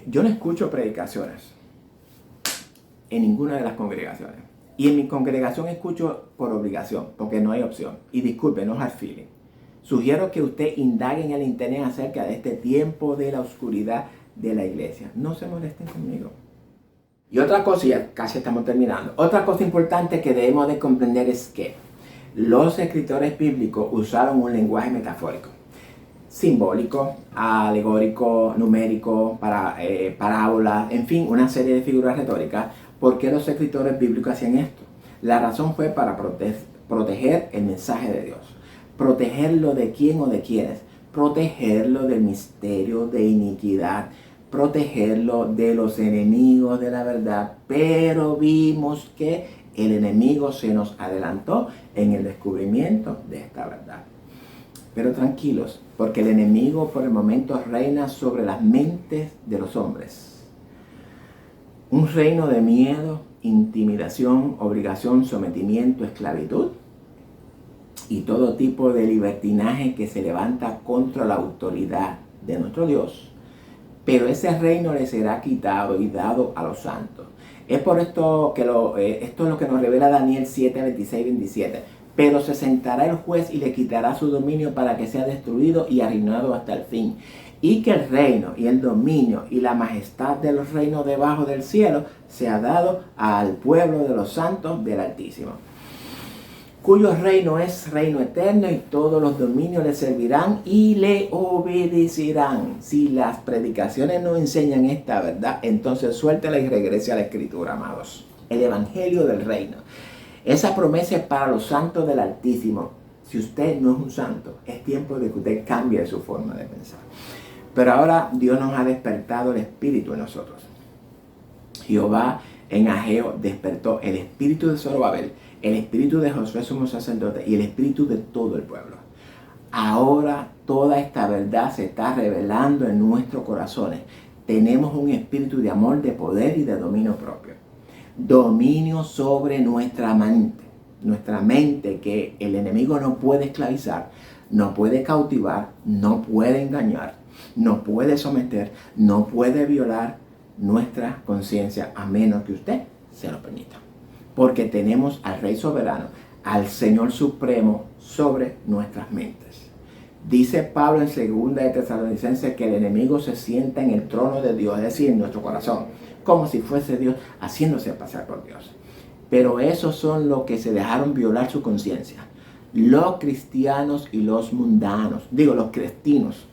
A: Yo no escucho predicaciones en ninguna de las congregaciones. Y en mi congregación escucho por obligación, porque no hay opción. Y disculpe, no es hard feeling. Sugiero que usted indague en el internet acerca de este tiempo de la oscuridad de la iglesia. No se molesten conmigo. Y otra cosa, ya casi estamos terminando. Otra cosa importante que debemos de comprender es que los escritores bíblicos usaron un lenguaje metafórico, simbólico, alegórico, numérico, parábolas, en fin, una serie de figuras retóricas. ¿Por qué los escritores bíblicos hacían esto? La razón fue para proteger el mensaje de Dios. ¿Protegerlo de quién o de quiénes? Protegerlo del misterio de iniquidad, protegerlo de los enemigos de la verdad. Pero vimos que el enemigo se nos adelantó en el descubrimiento de esta verdad. Pero tranquilos, porque el enemigo por el momento reina sobre las mentes de los hombres. Un reino de miedo, intimidación, obligación, sometimiento, esclavitud y todo tipo de libertinaje que se levanta contra la autoridad de nuestro Dios. Pero ese reino le será quitado y dado a los santos. Es por esto que esto es lo que nos revela Daniel 7, 26 y 27. Pero se sentará el juez y le quitará su dominio para que sea destruido y arruinado hasta el fin. Y que el reino y el dominio y la majestad de los reinos debajo del cielo sea dado al pueblo de los santos del Altísimo, cuyo reino es reino eterno y todos los dominios le servirán y le obedecerán. Si las predicaciones no enseñan esta verdad, entonces suéltela y regrese a la Escritura, amados. El evangelio del reino. Esa promesa es para los santos del Altísimo. Si usted no es un santo, es tiempo de que usted cambie su forma de pensar. Pero ahora Dios nos ha despertado el espíritu en nosotros. Jehová en Ageo despertó el espíritu de Zorobabel, el espíritu de Josué sumo sacerdote y el espíritu de todo el pueblo. Ahora toda esta verdad se está revelando en nuestros corazones. Tenemos un espíritu de amor, de poder y de dominio propio. Dominio sobre nuestra mente que el enemigo no puede esclavizar, no puede cautivar, no puede engañar, no puede someter, no puede violar nuestra conciencia a menos que usted se lo permita. Porque tenemos al Rey soberano, al Señor supremo sobre nuestras mentes. Dice Pablo en 2 de Tesalonicenses que el enemigo se sienta en el trono de Dios, es decir, en nuestro corazón, como si fuese Dios haciéndose pasar por Dios. Pero esos son los que se dejaron violar su conciencia. Los cristianos y los mundanos, los cristinos.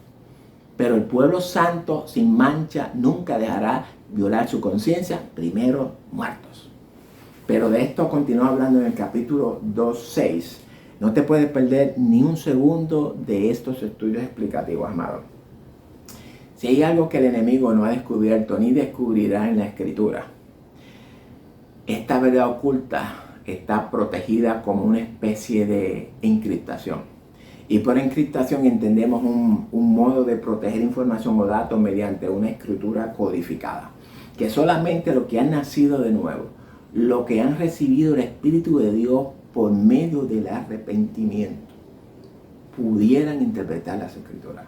A: Pero el pueblo santo sin mancha nunca dejará violar su conciencia, primero muertos. Pero de esto continúa hablando en el capítulo 2:6. No te puedes perder ni un segundo de estos estudios explicativos, amado. Si hay algo que el enemigo no ha descubierto ni descubrirá en la Escritura, esta verdad oculta está protegida como una especie de encriptación. Y por encriptación entendemos un modo de proteger información o datos mediante una escritura codificada. Que solamente los que han nacido de nuevo, los que han recibido el Espíritu de Dios por medio del arrepentimiento, pudieran interpretar las escrituras.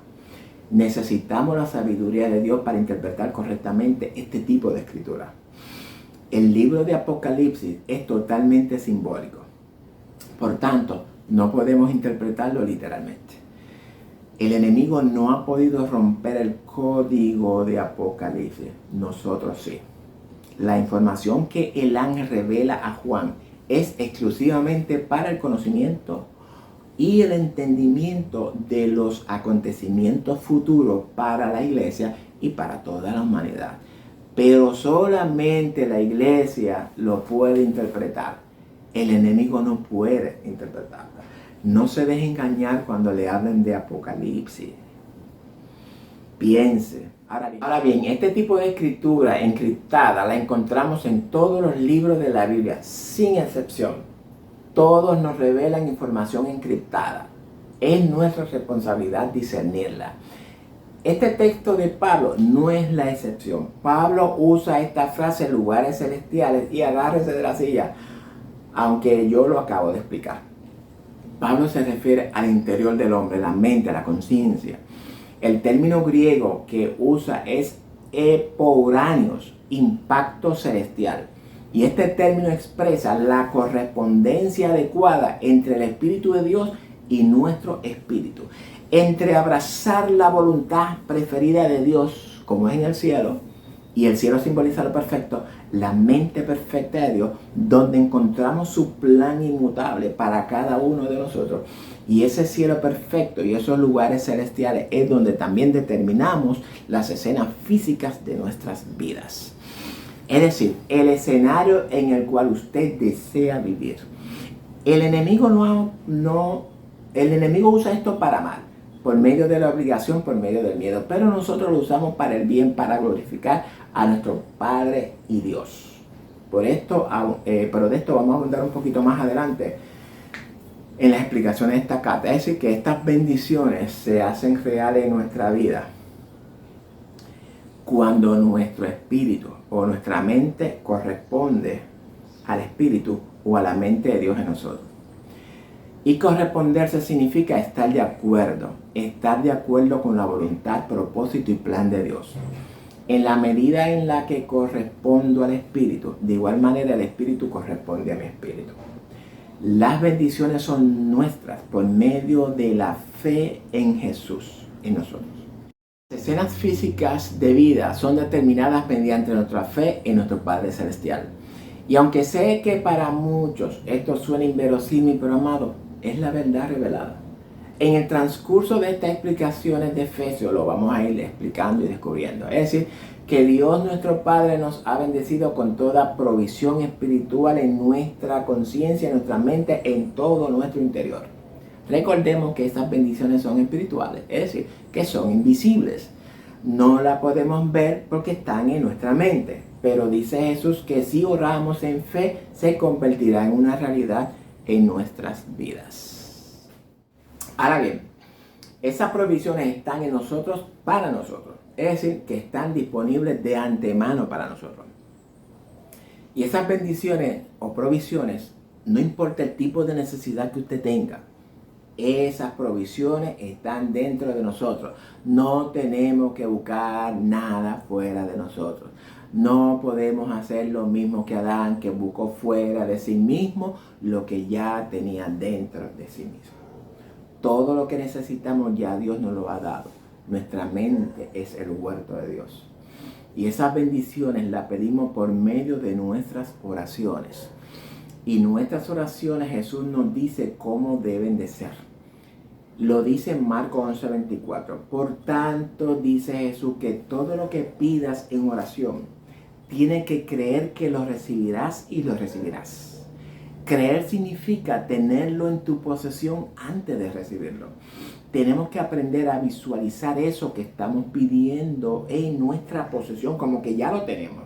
A: Necesitamos la sabiduría de Dios para interpretar correctamente este tipo de escritura. El libro de Apocalipsis es totalmente simbólico. Por tanto, no podemos interpretarlo literalmente. El enemigo no ha podido romper el código de Apocalipsis. Nosotros sí. La información que el ángel revela a Juan es exclusivamente para el conocimiento y el entendimiento de los acontecimientos futuros para la iglesia y para toda la humanidad. Pero solamente la iglesia lo puede interpretar. El enemigo no puede interpretarla. No se deje engañar cuando le hablen de Apocalipsis. Piense. Ahora bien, este tipo de escritura encriptada la encontramos en todos los libros de la Biblia, sin excepción. Todos nos revelan información encriptada. Es nuestra responsabilidad discernirla. Este texto de Pablo no es la excepción. Pablo usa esta frase en lugares celestiales y agárrese de la silla, aunque yo lo acabo de explicar. Pablo se refiere al interior del hombre, la mente, la conciencia. El término griego que usa es epouranios, impacto celestial. Y este término expresa la correspondencia adecuada entre el Espíritu de Dios y nuestro espíritu. Entre abrazar la voluntad preferida de Dios, como es en el cielo, y el cielo simboliza lo perfecto, la mente perfecta de Dios, donde encontramos su plan inmutable para cada uno de nosotros. Y ese cielo perfecto y esos lugares celestiales es donde también determinamos las escenas físicas de nuestras vidas. Es decir, el escenario en el cual usted desea vivir. El enemigo usa esto para mal, por medio de la obligación, por medio del miedo, pero nosotros lo usamos para el bien, para glorificar a nuestro Padre y Dios. Pero de esto vamos a hablar un poquito más adelante en las explicaciones de esta carta. Es decir, que estas bendiciones se hacen reales en nuestra vida cuando nuestro espíritu o nuestra mente corresponde al espíritu o a la mente de Dios en nosotros. Y corresponderse significa estar de acuerdo con la voluntad, propósito y plan de Dios. En la medida en la que correspondo al espíritu, de igual manera el espíritu corresponde a mi espíritu. Las bendiciones son nuestras por medio de la fe en Jesús, en nosotros. Las escenas físicas de vida son determinadas mediante nuestra fe en nuestro Padre Celestial. Y aunque sé que para muchos esto suena inverosímil, pero amado, es la verdad revelada. En el transcurso de estas explicaciones de Efesios lo vamos a ir explicando y descubriendo. Es decir, que Dios nuestro Padre nos ha bendecido con toda provisión espiritual en nuestra conciencia, en nuestra mente, en todo nuestro interior. Recordemos que estas bendiciones son espirituales, es decir, que son invisibles. No las podemos ver porque están en nuestra mente. Pero dice Jesús que si oramos en fe, se convertirá en una realidad en nuestras vidas. Ahora bien, esas provisiones están en nosotros para nosotros. Es decir, que están disponibles de antemano para nosotros. Y esas bendiciones o provisiones, no importa el tipo de necesidad que usted tenga, esas provisiones están dentro de nosotros. No tenemos que buscar nada fuera de nosotros. No podemos hacer lo mismo que Adán, que buscó fuera de sí mismo lo que ya tenía dentro de sí mismo. Todo lo que necesitamos ya Dios nos lo ha dado. Nuestra mente es el huerto de Dios. Y esas bendiciones las pedimos por medio de nuestras oraciones. Y nuestras oraciones Jesús nos dice cómo deben de ser. Lo dice en Marcos 11:24. Por tanto, dice Jesús, que todo lo que pidas en oración, Tienes que creer que lo recibirás y lo recibirás. Creer significa tenerlo en tu posesión antes de recibirlo. Tenemos que aprender a visualizar eso que estamos pidiendo en nuestra posesión, como que ya lo tenemos.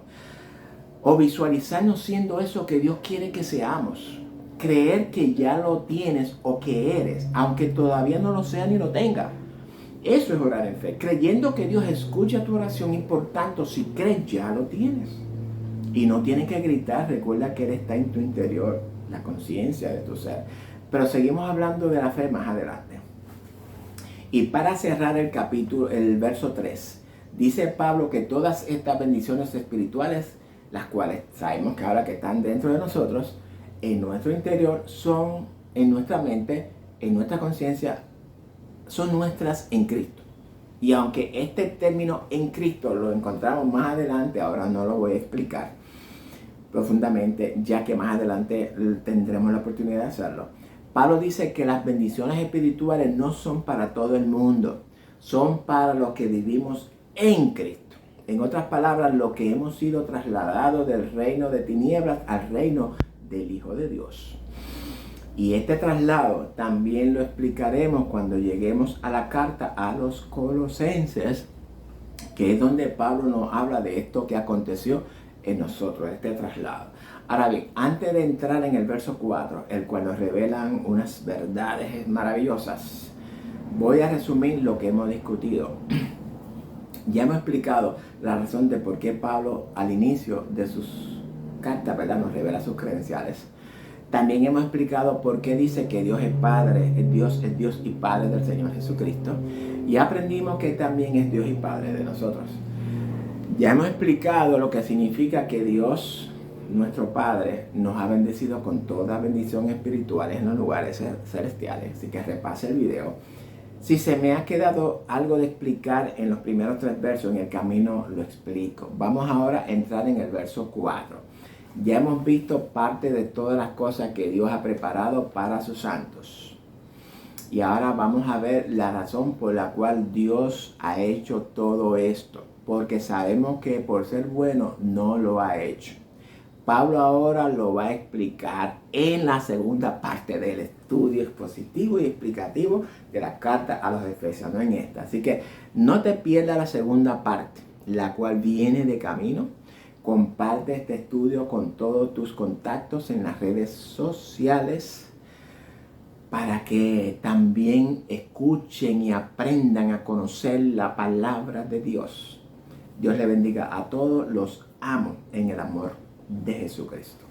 A: O visualizarnos siendo eso que Dios quiere que seamos. Creer que ya lo tienes o que eres, aunque todavía no lo sea ni lo tenga. Eso es orar en fe, creyendo que Dios escucha tu oración y por tanto, si crees, ya lo tienes. Y no tienes que gritar, recuerda que Él está en tu interior, la conciencia de tu ser. Pero seguimos hablando de la fe más adelante. Y para cerrar el capítulo, el verso 3, dice Pablo que todas estas bendiciones espirituales, las cuales sabemos que ahora que están dentro de nosotros, en nuestro interior, son en nuestra mente, en nuestra conciencia, son nuestras en Cristo. Y aunque este término en Cristo lo encontramos más adelante, ahora no lo voy a explicar profundamente, ya que más adelante tendremos la oportunidad de hacerlo. Pablo dice que las bendiciones espirituales no son para todo el mundo, son para los que vivimos en Cristo. En otras palabras, los que hemos sido trasladados del reino de tinieblas al reino del Hijo de Dios. Y este traslado también lo explicaremos cuando lleguemos a la carta a los Colosenses, que es donde Pablo nos habla de esto que aconteció en nosotros, este traslado. Ahora bien, antes de entrar en el verso 4, el cual nos revelan unas verdades maravillosas, voy a resumir lo que hemos discutido. Ya hemos explicado la razón de por qué Pablo al inicio de sus cartas, ¿verdad?, nos revela sus credenciales. También hemos explicado por qué dice que Dios es Padre, es Dios y Padre del Señor Jesucristo. Y aprendimos que también es Dios y Padre de nosotros. Ya hemos explicado lo que significa que Dios, nuestro Padre, nos ha bendecido con toda bendición espiritual en los lugares celestiales. Así que repase el video. Si se me ha quedado algo de explicar en los primeros 3 versos, en el camino lo explico. Vamos ahora a entrar en el verso 4. Ya hemos visto parte de todas las cosas que Dios ha preparado para sus santos. Y ahora vamos a ver la razón por la cual Dios ha hecho todo esto. Porque sabemos que por ser bueno no lo ha hecho. Pablo ahora lo va a explicar en la segunda parte del estudio expositivo y explicativo de la carta a los Efesios, no en esta. Así que no te pierdas la segunda parte, la cual viene de camino. Comparte este estudio con todos tus contactos en las redes sociales para que también escuchen y aprendan a conocer la palabra de Dios. Dios le bendiga a todos, los amo en el amor de Jesucristo.